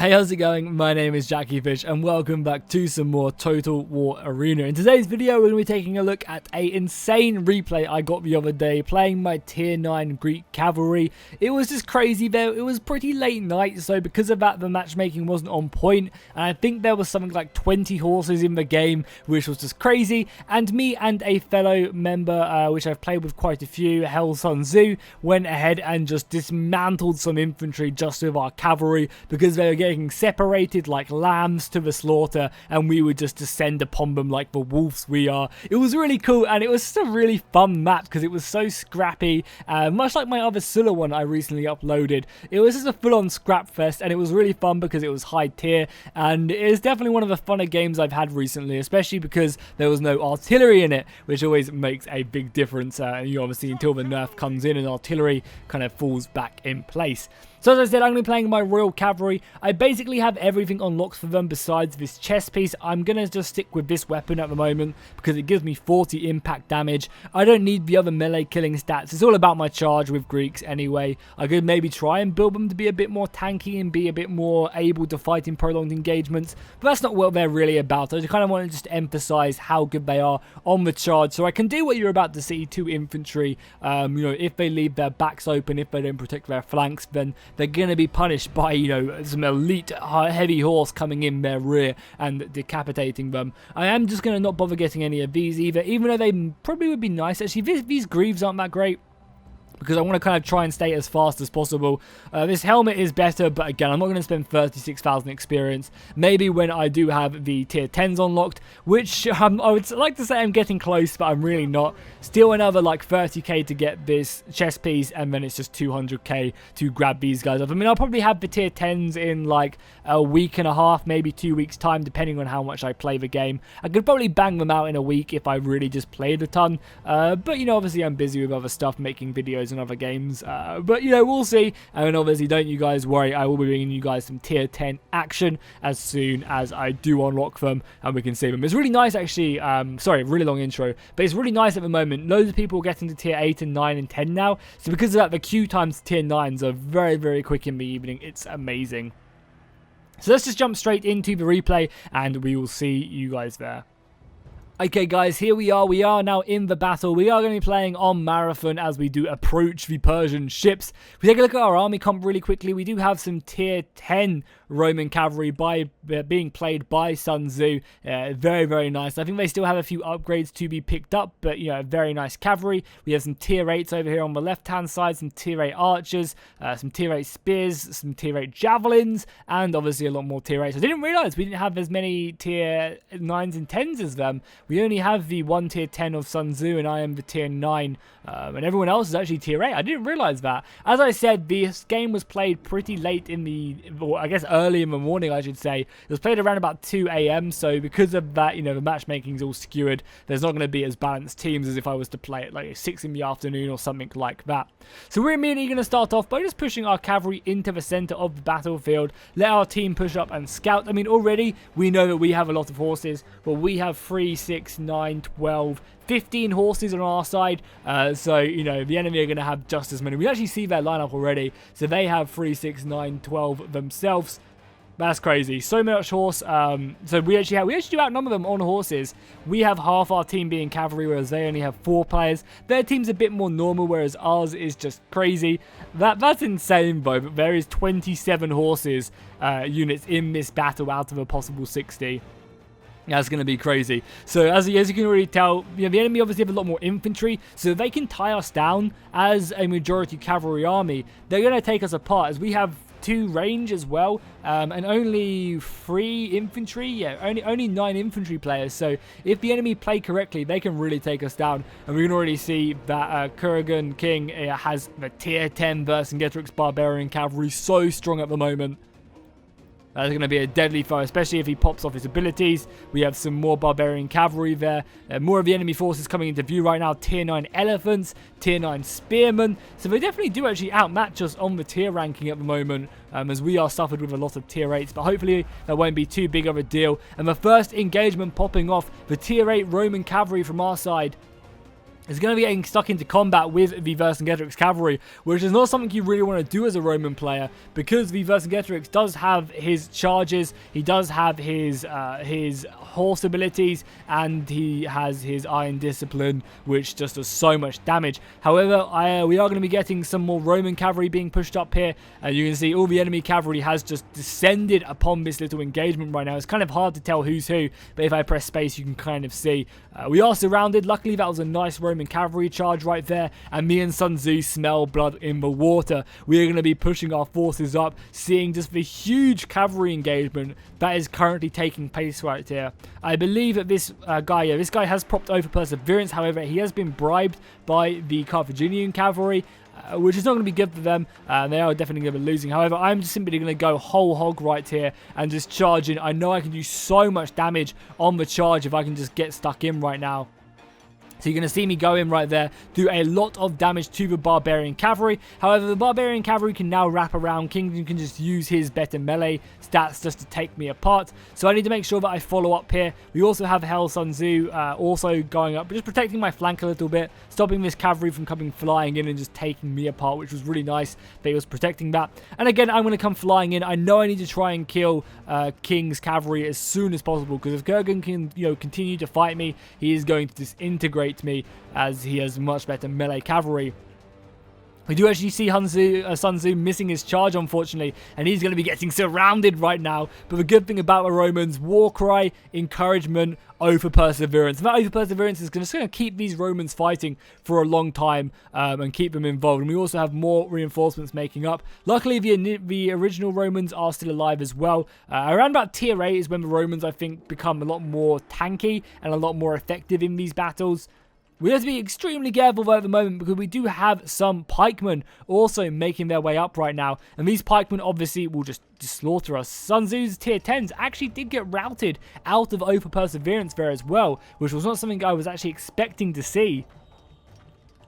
Hey, how's it going? My name is jackiefishhh and welcome back to some more Total War Arena. In today's video, we're going to be taking a look at an insane replay I got the other day playing my tier 9 Greek Cavalry. It was just crazy though. It was pretty late night, so because of that, the matchmaking wasn't on point, and I think there was something like 20 horses in the game, which was just crazy. And me and a fellow member, which I've played with quite a few, Hell Sun Tzu, went ahead and just dismantled some infantry just with our cavalry because they were getting separated like lambs to the slaughter, and we would just descend upon them like the wolves we are. It was really cool, and it was just a really fun map because it was so scrappy, much like my other Sulla one I recently uploaded. It was just a full-on scrap fest, and it was really fun because it was high tier, and it is definitely one of the funner games I've had recently, especially because there was no artillery in it, which always makes a big difference, obviously until the nerf comes in and artillery kind of falls back in place. So as I said, I'm going to be playing my Royal Cavalry. I basically have everything unlocked for them besides this chest piece. I'm going to just stick with this weapon at the moment because it gives me 40 impact damage. I don't need the other melee killing stats. It's all about my charge with Greeks anyway. I could maybe try and build them to be a bit more tanky and be a bit more able to fight in prolonged engagements, but that's not what they're really about. I kind of want to just emphasize how good they are on the charge, so I can do what you're about to see to infantry. If they leave their backs open, if they don't protect their flanks, then they're going to be punished by, some elite heavy horse coming in their rear and decapitating them. I am just going to not bother getting any of these either, even though they probably would be nice. Actually, these greaves aren't that great, because I want to kind of try and stay as fast as possible. This helmet is better, but again, I'm not going to spend 36,000 experience. Maybe when I do have the tier 10s unlocked, which I would like to say I'm getting close, but I'm really not. Still another like 30k to get this chest piece, and then it's just 200k to grab these guys up. I mean, I'll probably have the tier 10s in like a week and a half, maybe 2 weeks time, depending on how much I play the game. I could probably bang them out in a week if I really just played a ton. But, obviously I'm busy with other stuff, making videos and other games, but we'll see. And obviously, don't you guys worry, I will be bringing you guys some tier 10 action as soon as I do unlock them and we can see them. It's really nice actually. Sorry, really long intro, but it's really nice at the moment. Loads of people are getting to tier 8 and 9 and 10 now, so because of that, the queue times tier 9s are very, very quick in the evening. It's amazing. So let's just jump straight into the replay and we will see you guys there. Okay guys, here we are. We are now in the battle. We are going to be playing on Marathon as we do approach the Persian ships. If we take a look at our army comp really quickly, we do have some tier 10 Roman cavalry being played by Sun Tzu. Very, very nice. I think they still have a few upgrades to be picked up, but very nice cavalry. We have some tier 8s over here on the left hand side, some tier 8 archers, some tier 8 spears, some tier 8 javelins, and obviously a lot more tier 8s. I didn't realize we didn't have as many tier 9s and 10s as them. We only have the one tier 10 of Sun Tzu, and I am the tier 9, and everyone else is actually tier 8. I didn't realize that. As I said, this game was played pretty late in the, well, I guess early in the morning, I should say. It was played around about 2 AM, so because of that, the matchmaking is all skewered. There's not going to be as balanced teams as if I was to play at like 6 in the afternoon or something like that. So we're immediately going to start off by just pushing our cavalry into the center of the battlefield. Let our team push up and scout. I mean, already we know that we have a lot of horses, but we have 3, 6, 9, 12, 15 horses on our side, so the enemy are going to have just as many. We actually see their lineup already, so they have 3, 6, 9, 12 themselves. That's crazy. So much horse. So we actually do outnumber them on horses. We have half our team being cavalry, whereas they only have 4 players. Their team's a bit more normal, whereas ours is just crazy. That's insane, though. But there is 27 horses units in this battle out of a possible 60. That's going to be crazy. So as you can already tell, the enemy obviously have a lot more infantry, so they can tie us down as a majority cavalry army. They're going to take us apart as we have 2 range as well, and only 3 infantry. Yeah, only 9 infantry players. So if the enemy play correctly, they can really take us down. And we can already see that Kurgan King has the tier 10 Vercingetorix Barbarian Cavalry so strong at the moment. That's going to be a deadly foe, especially if he pops off his abilities. We have some more Barbarian Cavalry there. More of the enemy forces coming into view right now. Tier 9 Elephants, Tier 9 Spearmen. So they definitely do actually outmatch us on the tier ranking at the moment, as we are suffered with a lot of tier 8s. But hopefully that won't be too big of a deal. And the first engagement popping off, the tier 8 Roman Cavalry from our side is going to be getting stuck into combat with the Vercingetorix cavalry, which is not something you really want to do as a Roman player, because the Vercingetorix does have his charges, he does have his horse abilities, and he has his iron discipline, which just does so much damage. However, we are going to be getting some more Roman cavalry being pushed up here, and you can see all the enemy cavalry has just descended upon this little engagement right now. It's kind of hard to tell who's who, but if I press space, you can kind of see. We are surrounded. Luckily, that was a nice Roman cavalry charge right there, and me and Sun Tzu smell blood in the water. We are going to be pushing our forces up, seeing just the huge cavalry engagement that is currently taking place right here. I believe that this guy has propped over perseverance. However, he has been bribed by the Carthaginian cavalry, which is not going to be good for them. They are definitely going to be losing. However, I'm just simply going to go whole hog right here and just charge in. I know I can do so much damage on the charge if I can just get stuck in right now. So you're going to see me go in right there, do a lot of damage to the Barbarian Cavalry. However, the Barbarian Cavalry can now wrap around. Kingdom can just use his better melee stats just to take me apart. So I need to make sure that I follow up here. We also have Hell Sun Tzu also going up, but just protecting my flank a little bit, stopping this cavalry from coming flying in and just taking me apart, which was really nice that he was protecting that. And again, I'm going to come flying in. I know I need to try and kill King's cavalry as soon as possible, because if Kurgan can, continue to fight me, he is going to disintegrate me, as he has much better melee cavalry. We do actually see Sun Tzu missing his charge, unfortunately, and he's going to be getting surrounded right now. But the good thing about the Romans, war cry, encouragement, oath of perseverance. And that oath of perseverance is just going to keep these Romans fighting for a long time and keep them involved. And we also have more reinforcements making up. Luckily, the original Romans are still alive as well. Around about tier 8 is when the Romans, I think, become a lot more tanky and a lot more effective in these battles. We have to be extremely careful though at the moment, because we do have some pikemen also making their way up right now. And these pikemen obviously will just slaughter us. Sun Tzu's tier 10s actually did get routed out of Oath of Perseverance there as well, which was not something I was actually expecting to see.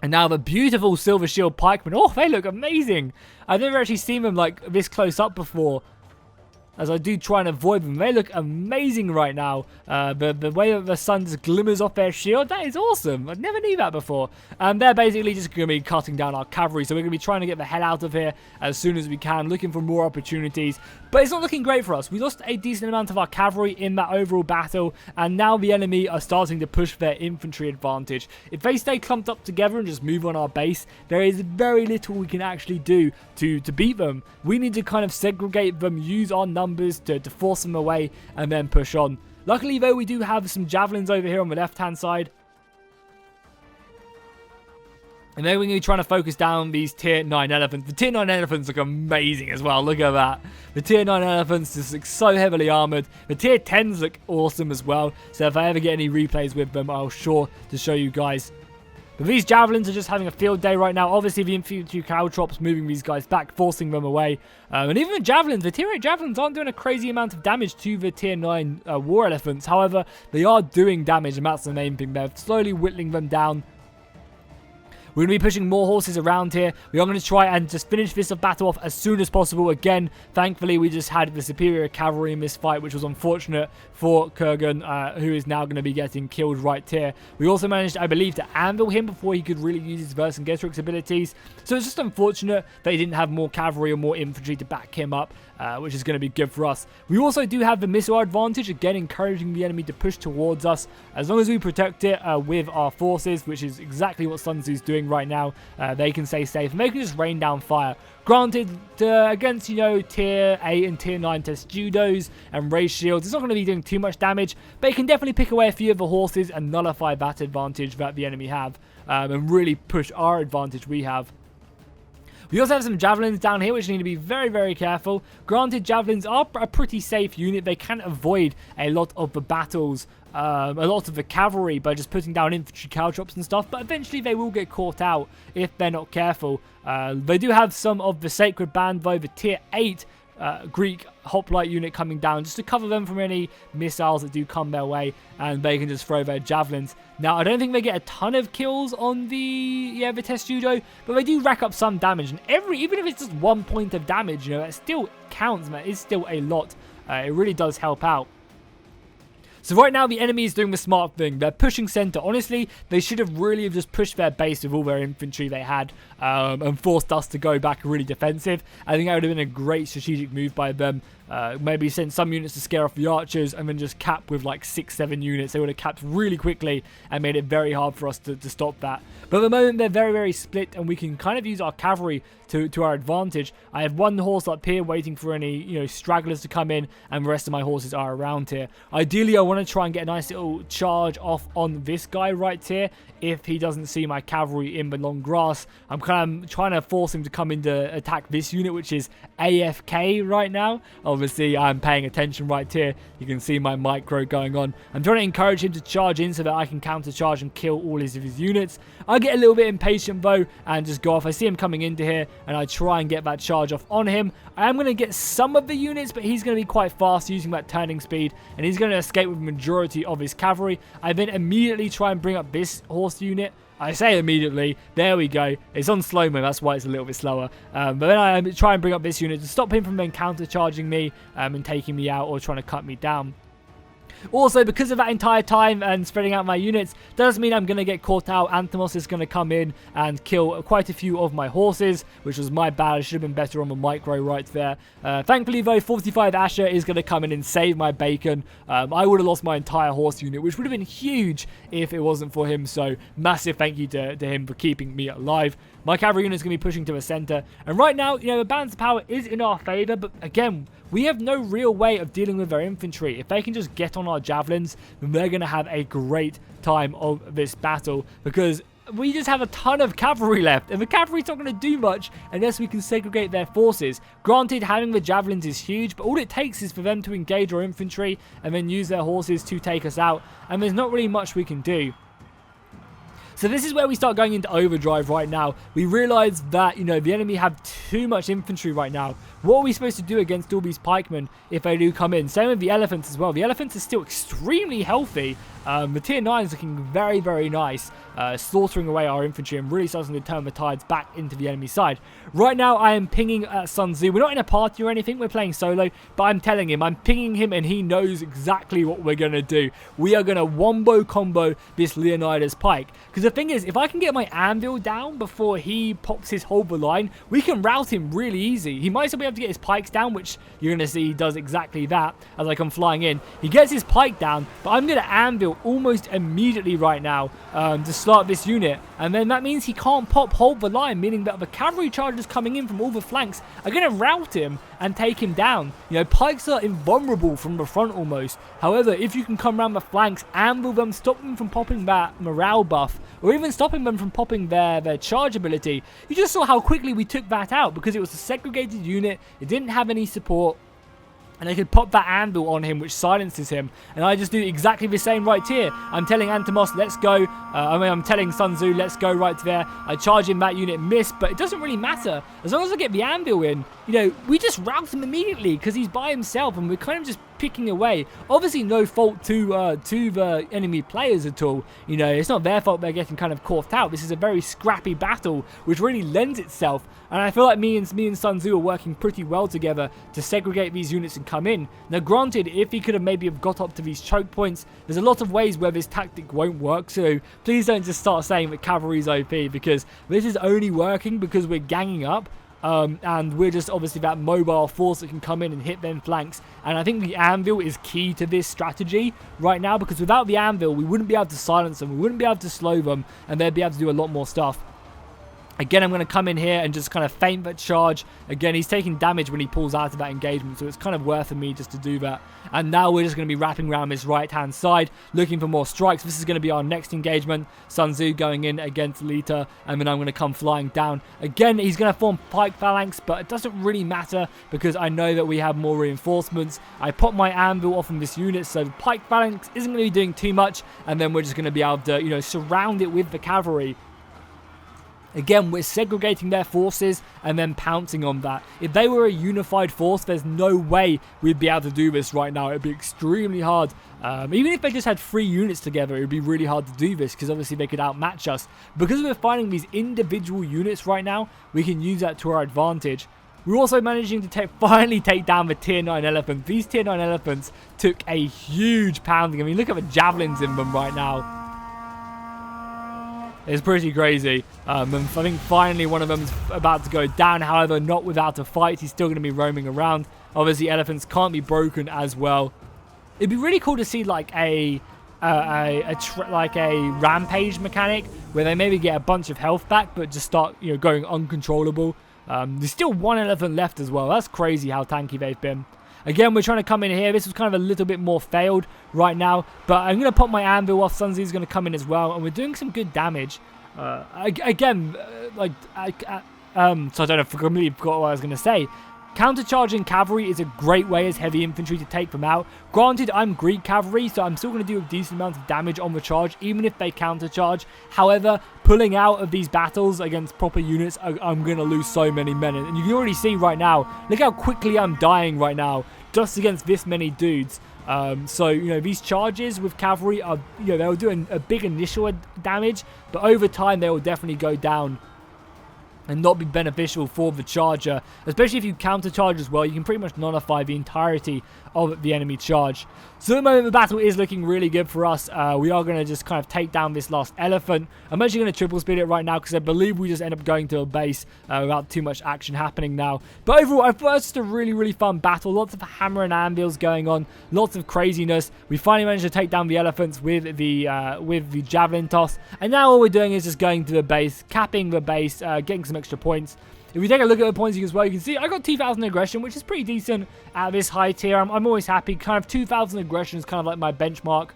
And now the beautiful Silver Shield pikemen. Oh, they look amazing. I've never actually seen them like this close up before, as I do try and avoid them. They look amazing right now. The way that the sun just glimmers off their shield, that is awesome. I never knew that before. And they're basically just going to be cutting down our cavalry. So we're going to be trying to get the hell out of here as soon as we can, looking for more opportunities. But it's not looking great for us. We lost a decent amount of our cavalry in that overall battle, and now the enemy are starting to push their infantry advantage. If they stay clumped up together and just move on our base, there is very little we can actually do to beat them. We need to kind of segregate them, use our numbers to force them away, and then push on. Luckily though, we do have some javelins over here on the left hand side, and then we're going to be trying to focus down these tier 9 elephants. The tier 9 elephants look amazing as well. Look at that. The tier 9 elephants just look so heavily armored. The tier 10s look awesome as well. So if I ever get any replays with them, I'll sure to show you guys. But these javelins are just having a field day right now. Obviously, the infantry caltrops moving these guys back, forcing them away. And even the javelins, the tier 8 javelins aren't doing a crazy amount of damage to the tier 9 war elephants. However, they are doing damage, and that's the main thing. They're slowly whittling them down. We're going to be pushing more horses around here. We are going to try and just finish this battle off as soon as possible. Again, thankfully, we just had the superior cavalry in this fight, which was unfortunate for Kurgan, who is now going to be getting killed right here. We also managed, I believe, to anvil him before he could really use his Vercingetorix abilities. So it's just unfortunate that he didn't have more cavalry or more infantry to back him up, which is going to be good for us. We also do have the missile advantage, again encouraging the enemy to push towards us. As long as we protect it with our forces, which is exactly what Sun Tzu's doing right now, they can stay safe and they can just rain down fire. Granted, against, tier 8 and tier 9 testudos and ray shields, it's not going to be doing too much damage, but it can definitely pick away a few of the horses and nullify that advantage that the enemy have, and really push our advantage we have. We also have some javelins down here, which need to be very, very careful. Granted, javelins are a pretty safe unit. They can avoid a lot of the battles, a lot of the cavalry, by just putting down infantry caltrops and stuff, but eventually they will get caught out if they're not careful. They do have some of the Sacred Band, though, the tier 8 Greek hoplite unit coming down just to cover them from any missiles that do come their way, and they can just throw their javelins. Now, I don't think they get a ton of kills on the testudo, but they do rack up some damage, and even if it's just 1 point of damage, that still counts, man. It's still a lot. It really does help out. So right now the enemy is doing the smart thing. They're pushing center. Honestly, they should have really just pushed their base with all their infantry they had and forced us to go back really defensive. I think that would have been a great strategic move by them. Maybe send some units to scare off the archers and then just cap with like 6-7 units. They would have capped really quickly and made it very hard for us to stop that. But at the moment they're very, very split, and we can kind of use our cavalry to our advantage. I have one horse up here waiting for any stragglers to come in, and the rest of my horses are around here. Ideally I want to try and get a nice little charge off on this guy right here. If he doesn't see my cavalry in the long grass, I'm kind of trying to force him to come in to attack this unit, which is AFK right now. Obviously, I'm paying attention right here. You can see my micro going on. I'm trying to encourage him to charge in so that I can counter-charge and kill all of his units. I get a little bit impatient, though, and just go off. I see him coming into here, and I try and get that charge off on him. I am going to get some of the units, but he's going to be quite fast using that turning speed, and he's going to escape with the majority of his cavalry. I then immediately try and bring up this horse unit. I say immediately. There we go. It's on slow-mo. That's why it's a little bit slower. But then I try and bring up this unit to stop him from then counter-charging me and taking me out or trying to cut me down. Also, because of that entire time and spreading out my units, does mean I'm going to get caught out. Anthemos is going to come in and kill quite a few of my horses, which was my bad. I should have been better on the micro right there. Thankfully, though, 45 Asher is going to come in and save my bacon. I would have lost my entire horse unit, which would have been huge if it wasn't for him. So, massive thank you to him for keeping me alive. My cavalry unit is going to be pushing to the center. And right now, the balance of power is in our favor. But again, we have no real way of dealing with their infantry. If they can just get on our javelins, then they're going to have a great time of this battle. Because we just have a ton of cavalry left. And the cavalry's not going to do much unless we can segregate their forces. Granted, having the javelins is huge. But all it takes is for them to engage our infantry and then use their horses to take us out. And there's not really much we can do. So this is where we start going into overdrive right now. We realize that, the enemy have too much infantry right now. What are we supposed to do against all these pikemen if they do come in? Same with the elephants as well. The elephants are still extremely healthy. The tier 9 is looking very, very nice, slaughtering away our infantry and really starting to turn the tides back into the enemy side. Right now, I am pinging Sun Tzu. We're not in a party or anything. We're playing solo, but I'm telling him, I'm pinging him, and he knows exactly what we're going to do. We are going to wombo combo this Leonidas pike. Because the thing is, if I can get my anvil down before he pops his whole line, we can rout him really easy. He might still be able to get his pikes down, which you're going to see he does exactly that as I come flying in. He gets his pike down, but I'm going to anvil almost immediately right now to start this unit, and then that means he can't hold the line, meaning that the cavalry chargers coming in from all the flanks are going to rout him and take him down. Pikes are invulnerable from the front almost. However, if you can come around the flanks, anvil them, stop them from popping that morale buff, or even stopping them from popping their charge ability, you just saw how quickly we took that out because it was a segregated unit. It didn't have any support. And I could pop that anvil on him, which silences him. And I just do exactly the same right here. I'm telling Anthemos, let's go. I'm telling Sun Tzu, let's go right there. I charge him that unit, miss, but it doesn't really matter. As long as I get the anvil in, we just rout him immediately because he's by himself and we're kind of just picking away. Obviously, no fault to the enemy players at all. It's not their fault they're getting kind of caught out. This is a very scrappy battle, which really lends itself. And I feel like me and Sun Tzu are working pretty well together to segregate these units and come in. Now, granted, if he could have maybe got up to these choke points, there's a lot of ways where this tactic won't work. So please don't just start saying that cavalry's OP, because this is only working because we're ganging up. And we're just obviously that mobile force that can come in and hit them flanks. And I think the anvil is key to this strategy right now, because without the anvil, we wouldn't be able to silence them, we wouldn't be able to slow them, and they'd be able to do a lot more stuff. Again, I'm going to come in here and just kind of feint that charge. Again, he's taking damage when he pulls out of that engagement, so it's kind of worth for me just to do that. And now we're just going to be wrapping around this right-hand side, looking for more strikes. This is going to be our next engagement. Sun Tzu going in against Lita, and then I'm going to come flying down. Again, he's going to form pike phalanx, but it doesn't really matter because I know that we have more reinforcements. I pop my anvil off on this unit, so the pike phalanx isn't going to be doing too much, and then we're just going to be able to, surround it with the cavalry. Again, we're segregating their forces and then pouncing on that. If they were a unified force, there's no way we'd be able to do this right now. It'd be extremely hard. Even if they just had 3 units together, it'd be really hard to do this because obviously they could outmatch us. Because we're finding these individual units right now, we can use that to our advantage. We're also managing to finally take down the tier 9 elephants. These tier 9 elephants took a huge pounding. I mean, look at the javelins in them right now. It's pretty crazy. And I think finally one of them's about to go down. However, not without a fight. He's still going to be roaming around. Obviously, elephants can't be broken as well. It'd be really cool to see like a rampage mechanic where they maybe get a bunch of health back, but just start going uncontrollable. There's still one elephant left as well. That's crazy how tanky they've been. Again, we're trying to come in here. This was kind of a little bit more failed right now. But I'm going to pop my anvil off. Sunzi's going to come in as well. And we're doing some good damage. So I don't know if I completely forgot what I was going to say. Countercharging cavalry is a great way as heavy infantry to take them out. Granted, I'm Greek cavalry, so I'm still going to do a decent amount of damage on the charge, even if they countercharge. However, pulling out of these battles against proper units, I'm going to lose so many men. And you can already see right now, look how quickly I'm dying right now, just against this many dudes. So, these charges with cavalry are, they'll do a big initial damage, but over time they will definitely go down and not be beneficial for the charger, especially if you counter charge as well. You can pretty much nullify the entirety of the enemy charge. So at the moment the battle is looking really good for us. We are going to just kind of take down this last elephant. I'm actually going to triple speed it right now because I believe we just end up going to a base without too much action happening now. But overall, I thought it was just a really fun battle. Lots of hammer and anvils going on, lots of craziness. We finally managed to take down the elephants with the javelin toss, and now all we're doing is just going to the base, capping the base, getting some extra points. If we take a look at the points as well, you can see I got 2,000 aggression, which is pretty decent at this high tier. I'm always happy. Kind of 2,000 aggression is kind of like my benchmark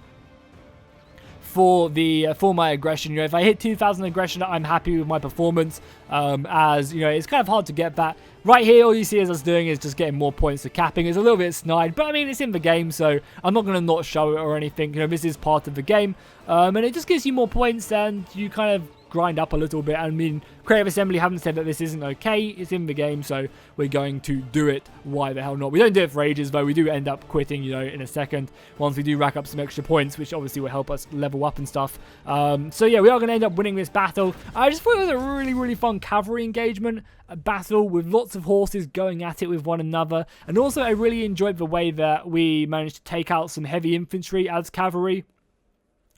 for my aggression. If I hit 2,000 aggression, I'm happy with my performance. As it's kind of hard to get that. Right here, all you see is us doing is just getting more points. The capping is a little bit snide, but I mean it's in the game, so I'm not going to not show it or anything. This is part of the game, and it just gives you more points, and you kind of grind up a little bit. I mean, Creative Assembly haven't said that this isn't okay. It's in the game, so we're going to do it. Why the hell not? We don't do it for ages, though. We do end up quitting, in a second once we do rack up some extra points, which obviously will help us level up and stuff. So yeah, we are going to end up winning this battle. I just thought it was a really fun cavalry engagement, a battle with lots of horses going at it with one another, and also I really enjoyed the way that we managed to take out some heavy infantry as cavalry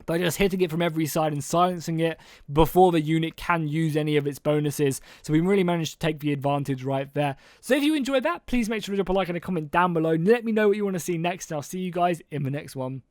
by just hitting it from every side and silencing it before the unit can use any of its bonuses. So we really managed to take the advantage right there. So if you enjoyed that, please make sure to drop a like and a comment down below. Let me know what you want to see next, and I'll see you guys in the next one.